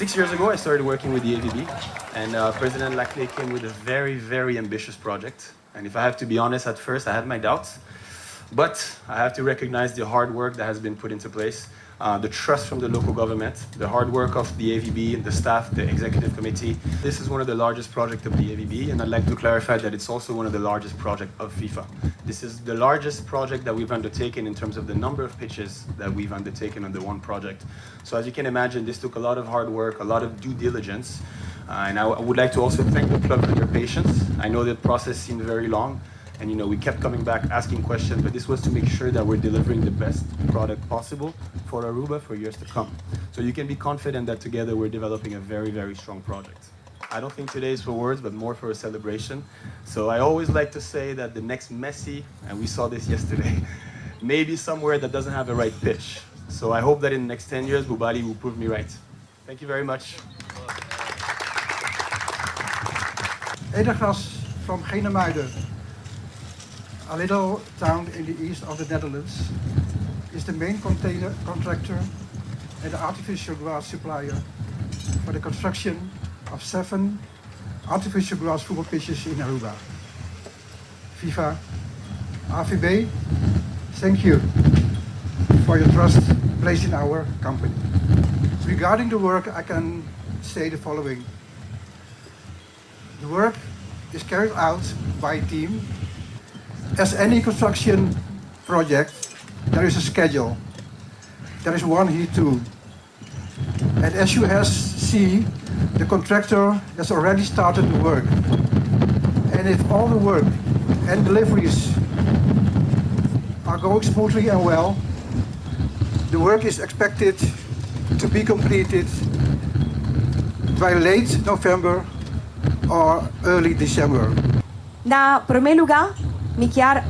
6 years ago, I started working with the AVB, and President Laclay came with a very, very ambitious project. And if I have to be honest, at first I had my doubts, but I have to recognize the hard work that has been put into place, the trust from the local government, the hard work of the AVB and the staff, the executive committee. This is one of the largest projects of the AVB, and I'd like to clarify that it's also one of the largest projects of FIFA. This is the largest project that we've undertaken in terms of the number of pitches that we've undertaken under one project. So as you can imagine, this took a lot of hard work, a lot of due diligence, and I would like to also thank the club for their patience. I know the process seemed very long, and we kept coming back, asking questions, but this was to make sure that we're delivering the best product possible for Aruba for years to come. So you can be confident that together we're developing a very, very strong project. I don't think today is for words, but more for a celebration. So I always like to say that the next Messi, and we saw this yesterday, may be somewhere that doesn't have the right pitch. So I hope that in the next 10 years, Bubali will prove me right. Thank you very much. Edergras from Genemuiden, a little town in the east of the Netherlands, is the main container contractor and the artificial grass supplier for the construction of 7 artificial grass football pitches in Aruba. FIFA, AVB, thank you for your trust placed in our company. Regarding the work, I can say the following. The work is carried out by a team. As any construction project, there is a schedule. There is one here too. And as you have seen, the contractor has already started the work. And if all the work and deliveries are going smoothly and well, the work is expected to be completed by late November or early December. Na primeiro lugar, me quero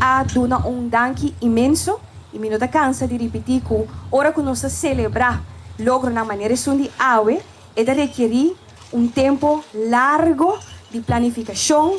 dar um danke imenso e me não cansa de repetir que hora que nós celebrar logro na maneira de awe é de requerir tempo largo de planificação,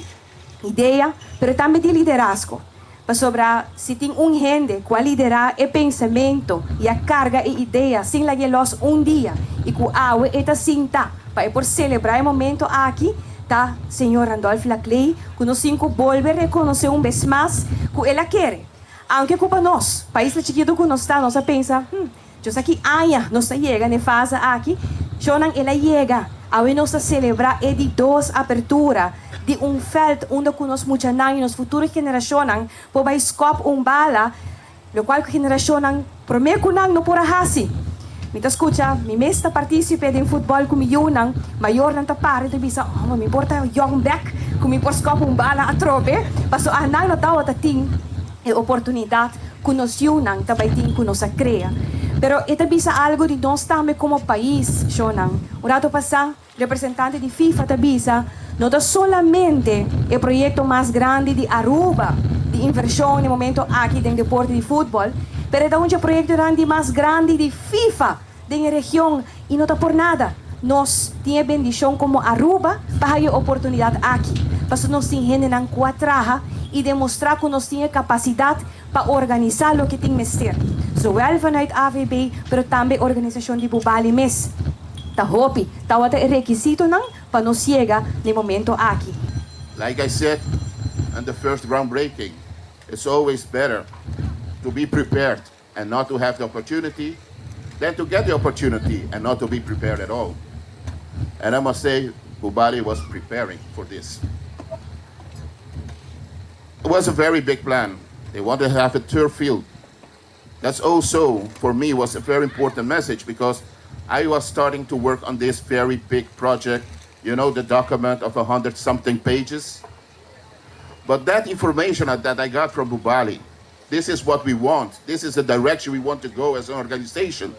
ideia, mas também de liderazgo. Para sobrar, se tem gente que liderar e pensamento e a carga e ideia sem lá los dia e que awe é assim tá para por celebrar o momento aqui. Tá, senhor Randolph Laclay, que nós cinco volver a reconhecer vez mais que ela quer. Aunque para nós, país chiquito que nós está, nós pensa, eu aqui aia, nós chega na fase aqui, já não ela chega, a nós celebrar de 2 abertura de veld onde nós muitos anos, nas futuras gerações, para escop bala, lo qual geração primeiro que não por hasi. Me escuta, me mesta participe em futebol com milhão, maior não tá para de bisa, me importa young back, com me por scopo bala a trope, passo a não tawa ta ting e oportunidade que nós unang tabay ting que nós crea. Pero ita bisa algo de nós também como país, shonang. O rato passa, representante de FIFA tabisa, não é solamente o projeto mais grande de Aruba, de inversion no momento aqui no deporte de futebol, pero é um projeto mais grande de FIFA na região e não está por nada. Nós temos bendição como Aruba para a oportunidade aqui. Para nós temos gente na quadraha e demonstrar que nós temos capacidade para organizar o que tem que ser. Zowel vanuit AVB, pero também a organização de Bubali Mes. Ta hopi, ta wata requisito nang para nós chegar no momento aqui. Like I said in the first groundbreaking, it's always better to be prepared and not to have the opportunity than to get the opportunity and not to be prepared at all. And I must say, Bubali was preparing for this. It was a very big plan. They wanted to have a turf field. That's also, for me, was a very important message because I was starting to work on this very big project, the document of 100-something pages. But that information that I got from Bubali, this is what we want, this is the direction we want to go as an organization,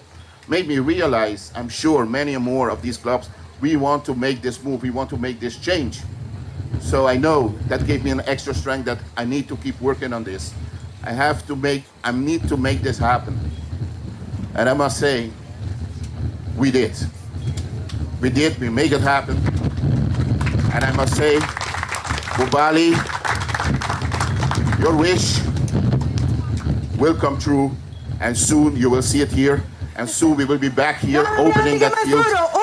made me realize, I'm sure many more of these clubs, we want to make this move, we want to make this change. So I know that gave me an extra strength that I need to keep working on this. I need to make this happen. And I must say, we did. We make it happen. And I must say, Bubali, your wish will come true, and soon you will see it here, and soon we will be back here opening that field.